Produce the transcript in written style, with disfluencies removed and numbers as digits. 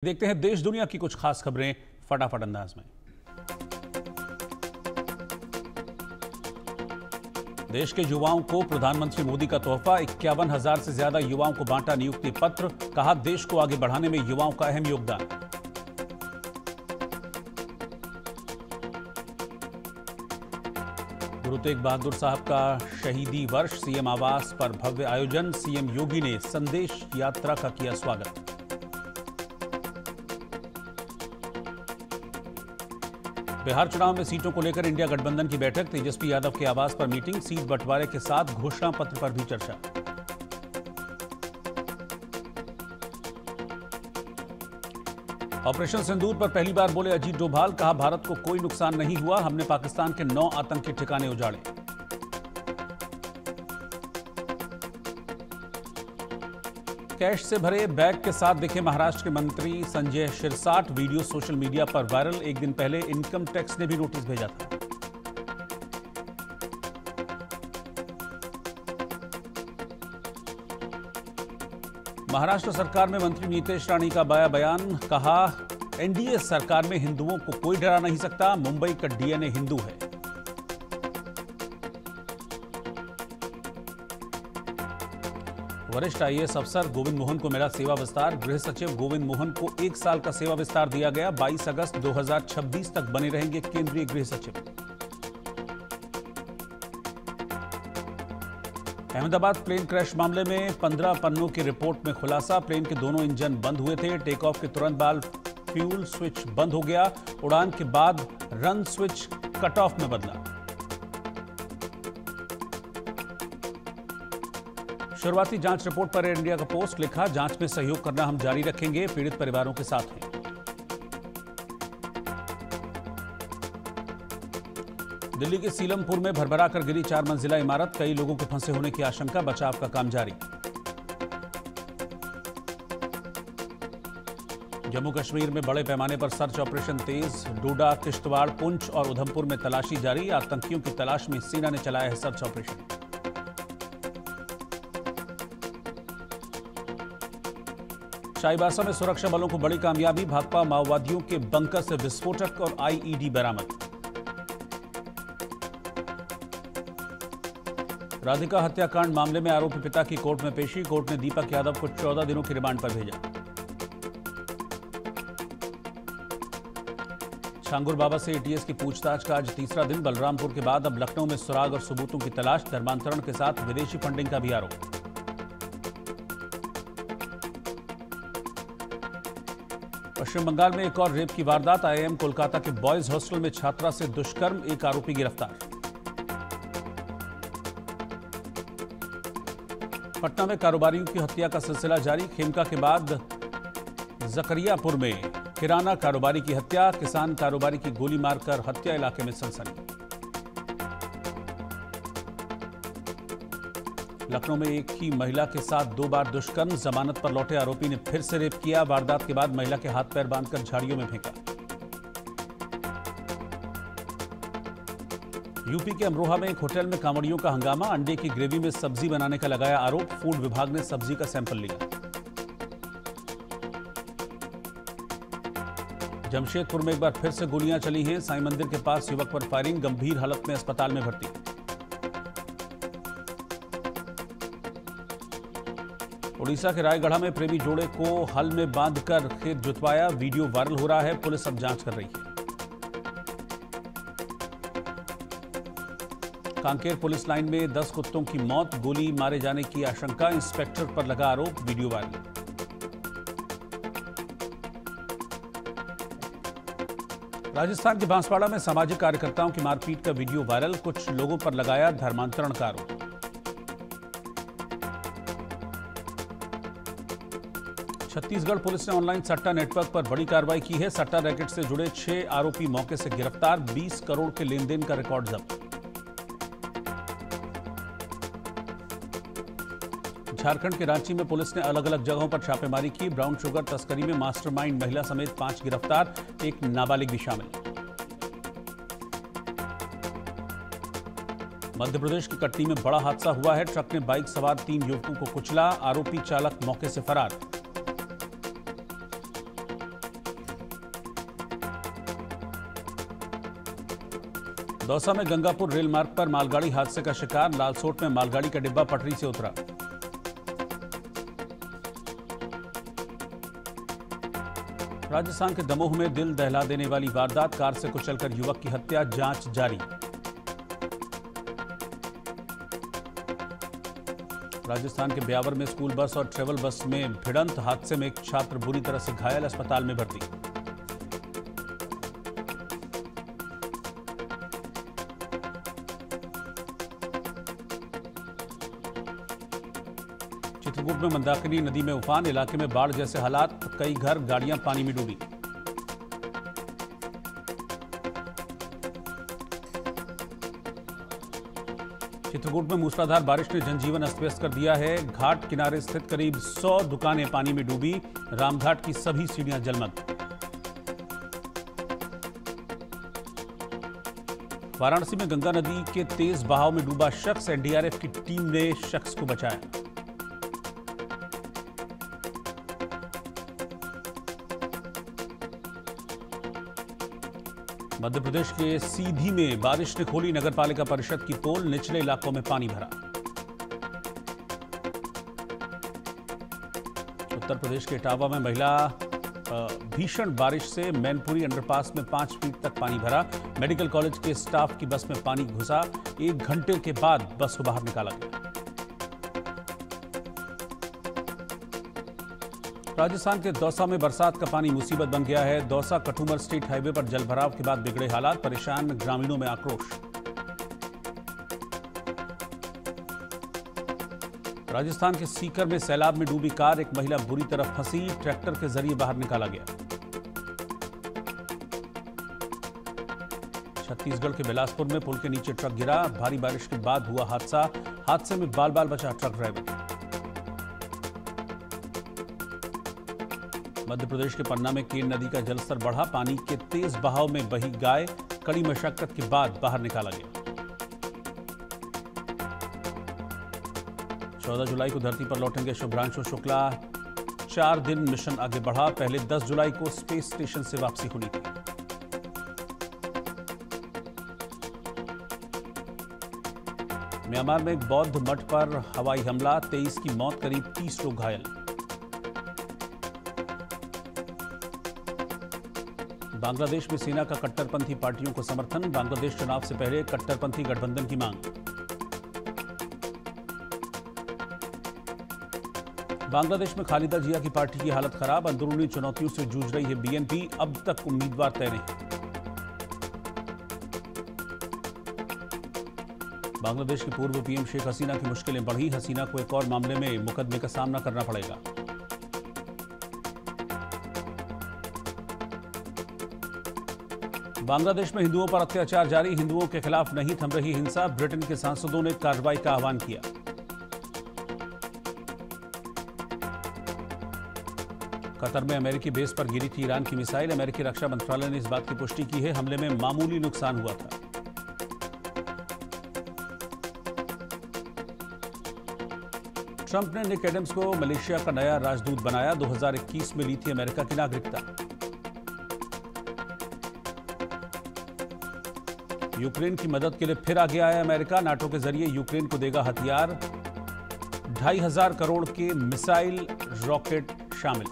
देखते हैं देश दुनिया की कुछ खास खबरें फटाफट अंदाज में। देश के युवाओं को प्रधानमंत्री मोदी का तोहफा, 51,000 से ज्यादा युवाओं को बांटा नियुक्ति पत्र। कहा देश को आगे बढ़ाने में युवाओं का अहम योगदान। गुरु तेग बहादुर साहब का शहीदी वर्ष, सीएम आवास पर भव्य आयोजन। सीएम योगी ने संदेश यात्रा का किया स्वागत। बिहार चुनाव में सीटों को लेकर इंडिया गठबंधन की बैठक, तेजस्वी यादव के आवास पर मीटिंग। सीट बंटवारे के साथ घोषणा पत्र पर भी चर्चा। ऑपरेशन सिंदूर पर पहली बार बोले अजीत डोभाल। कहा भारत को कोई नुकसान नहीं हुआ, हमने पाकिस्तान के 9 आतंकी ठिकाने उजाड़े। कैश से भरे बैग के साथ दिखे महाराष्ट्र के मंत्री Sanjay Shirsat. Video social media पर वायरल। एक दिन पहले इनकम टैक्स ने भी नोटिस भेजा था। महाराष्ट्र सरकार में मंत्री नीतेश राणे का बयान। कहा एनडीए सरकार में हिंदुओं को कोई डरा नहीं सकता, मुंबई का डीएनए हिंदू है। वरिष्ठ आईएएस अफसर गोविंद मोहन को मिला सेवा विस्तार। गृह सचिव गोविंद मोहन को 1 साल का सेवा विस्तार दिया गया। 22 अगस्त 2026 तक बने रहेंगे केंद्रीय गृह सचिव। अहमदाबाद प्लेन क्रैश मामले में 15 पन्नों की रिपोर्ट में खुलासा। प्लेन के दोनों इंजन बंद हुए थे। टेक ऑफ के तुरंत बाद फ्यूल स्विच बंद हो गया। उड़ान के बाद रन स्विच कट ऑफ में बदला। शुरुआती जांच रिपोर्ट पर एयर इंडिया का पोस्ट लिखा, जांच में सहयोग करना हम जारी रखेंगे, पीड़ित परिवारों के साथ हैं। दिल्ली के सीलमपुर में भरभरा कर गिरी 4 मंजिला इमारत। कई लोगों के फंसे होने की आशंका, बचाव का काम जारी। जम्मू कश्मीर में बड़े पैमाने पर सर्च ऑपरेशन तेज। डोडा, किश्तवाड़, पुंछ और उधमपुर में तलाशी जारी। आतंकियों की तलाश में सेना ने चलाया है सर्च ऑपरेशन। चाईबासा में सुरक्षा बलों को बड़ी कामयाबी। भाकपा माओवादियों के बंकर से विस्फोटक और आईईडी बरामद। राधिका हत्याकांड मामले में आरोपी पिता की कोर्ट में पेशी। कोर्ट ने दीपक यादव को 14 दिनों की रिमांड पर भेजा। छांगुर बाबा से एटीएस की पूछताछ का आज तीसरा दिन। बलरामपुर के बाद अब लखनऊ में सुराग और सबूतों की तलाश। धर्मांतरण के साथ विदेशी फंडिंग का भी आरोप। पश्चिम बंगाल में एक और रेप की वारदात। आईआईएम कोलकाता के बॉयज हॉस्टल में छात्रा से दुष्कर्म, एक आरोपी गिरफ्तार। पटना में कारोबारियों की हत्या का सिलसिला जारी। खेमका के बाद जकरियापुर में किराना कारोबारी की हत्या। किसान कारोबारी की गोली मारकर हत्या, इलाके में सनसनी। लखनऊ में एक ही महिला के साथ 2 बार दुष्कर्म। जमानत पर लौटे आरोपी ने फिर से रेप किया। वारदात के बाद महिला के हाथ पैर बांधकर झाड़ियों में फेंका। यूपी के अमरोहा में एक होटल में कांवड़ियों का हंगामा। अंडे की ग्रेवी में सब्जी बनाने का लगाया आरोप। फूड विभाग ने सब्जी का सैंपल लिया। जमशेदपुर में एक बार फिर से गोलियां चली हैं। साईं मंदिर के पास युवक पर फायरिंग, गंभीर हालत में अस्पताल में भर्ती। उड़ीसा के रायगढ़ में प्रेमी जोड़े को हल में बांधकर खेत जुतवाया। वीडियो वायरल हो रहा है, पुलिस अब जांच कर रही है। कांकेर पुलिस लाइन में 10 कुत्तों की मौत, गोली मारे जाने की आशंका। इंस्पेक्टर पर लगा आरोप, वीडियो वायरल। राजस्थान के बांसवाड़ा में सामाजिक कार्यकर्ताओं की मारपीट का वीडियो वायरल। कुछ लोगों पर लगाया धर्मांतरण का आरोप। छत्तीसगढ़ पुलिस ने ऑनलाइन सट्टा नेटवर्क पर बड़ी कार्रवाई की है। सट्टा रैकेट से जुड़े 6 आरोपी मौके से गिरफ्तार। 20 करोड़ के लेनदेन का रिकॉर्ड जब्त। झारखंड के रांची में पुलिस ने अलग अलग जगहों पर छापेमारी की। ब्राउन शुगर तस्करी में मास्टरमाइंड महिला समेत 5 गिरफ्तार, एक नाबालिग भी शामिल। मध्य प्रदेश की कटनी में बड़ा हादसा हुआ है। ट्रक ने बाइक सवार 3 युवकों को कुचला। आरोपी चालक मौके से फरार। दौसा में गंगापुर रेल मार्ग पर मालगाड़ी हादसे का शिकार, लालसोट में मालगाड़ी का डिब्बा पटरी से उतरा। राजस्थान के दमोह में दिल दहला देने वाली वारदात, कार से कुचलकर युवक की हत्या, जांच जारी। राजस्थान के ब्यावर में स्कूल बस और ट्रेवल बस में भिड़ंत, हादसे में एक छात्र बुरी तरह से घायल, अस्पताल में भर्ती। चित्रकूट में मंदाकिनी नदी में उफान, इलाके में बाढ़ जैसे हालात, कई घर गाड़ियां पानी में डूबी। चित्रकूट में मूसलाधार बारिश ने जनजीवन अस्त व्यस्त कर दिया है। घाट किनारे स्थित करीब 100 दुकानें पानी में डूबी, रामघाट की सभी सीढ़ियां जलमग्न। वाराणसी में गंगा नदी के तेज बहाव में डूबा शख्स, एनडीआरएफ की टीम ने शख्स को बचाया। मध्य प्रदेश के सीधी में बारिश ने खोली नगरपालिका परिषद की पोल, निचले इलाकों में पानी भरा। उत्तर प्रदेश के इटावा में महिला भीषण बारिश से मैनपुरी अंडरपास में 5 फीट तक पानी भरा। मेडिकल कॉलेज के स्टाफ की बस में पानी घुसा, 1 घंटे के बाद बस को बाहर निकाला गया। राजस्थान के दौसा में बरसात का पानी मुसीबत बन गया है। दौसा कठुमर स्टेट हाईवे पर जलभराव के बाद बिगड़े हालात, परेशान ग्रामीणों में आक्रोश। राजस्थान के सीकर में सैलाब में डूबी कार, एक महिला बुरी तरह फंसी, ट्रैक्टर के जरिए बाहर निकाला गया। छत्तीसगढ़ के बिलासपुर में पुल के नीचे ट्रक गिरा, भारी बारिश के बाद हुआ हादसा, हादसे में बाल बाल बचा ट्रक ड्राइवर। मध्य प्रदेश के पन्ना में केन नदी का जलस्तर बढ़ा, पानी के तेज बहाव में बही गाय, कड़ी मशक्कत के बाद बाहर निकाला गया। 14 जुलाई को धरती पर लौटेंगे शुभ्रांशु शुक्ला, 4 दिन मिशन आगे बढ़ा, पहले 10 जुलाई को स्पेस स्टेशन से वापसी होनी थी। म्यांमार में एक बौद्ध मठ पर हवाई हमला, 23 की मौत, करीब 30 लोग घायल। बांग्लादेश में सेना का कट्टरपंथी पार्टियों को समर्थन, बांग्लादेश चुनाव से पहले कट्टरपंथी गठबंधन की मांग। बांग्लादेश में खालिदा जिया की पार्टी की हालत खराब, अंदरूनी चुनौतियों से जूझ रही है बीएनपी, अब तक उम्मीदवार तय नहीं। बांग्लादेश की पूर्व पीएम शेख हसीना की मुश्किलें बढ़ी, हसीना को एक और मामले में मुकदमे का सामना करना पड़ेगा। बांग्लादेश में हिंदुओं पर अत्याचार जारी, हिंदुओं के खिलाफ नहीं थम रही हिंसा, ब्रिटेन के सांसदों ने कार्रवाई का आह्वान किया। कतर में अमेरिकी बेस पर गिरी थी ईरान की मिसाइल, अमेरिकी रक्षा मंत्रालय ने इस बात की पुष्टि की है, हमले में मामूली नुकसान हुआ था। ट्रंप ने निक एडम्स को मलेशिया का नया राजदूत बनाया, 2021 में ली थी अमेरिका की नागरिकता। यूक्रेन की मदद के लिए फिर आगे आया अमेरिका, नाटो के जरिए यूक्रेन को देगा हथियार, 2500 करोड़ के मिसाइल रॉकेट शामिल।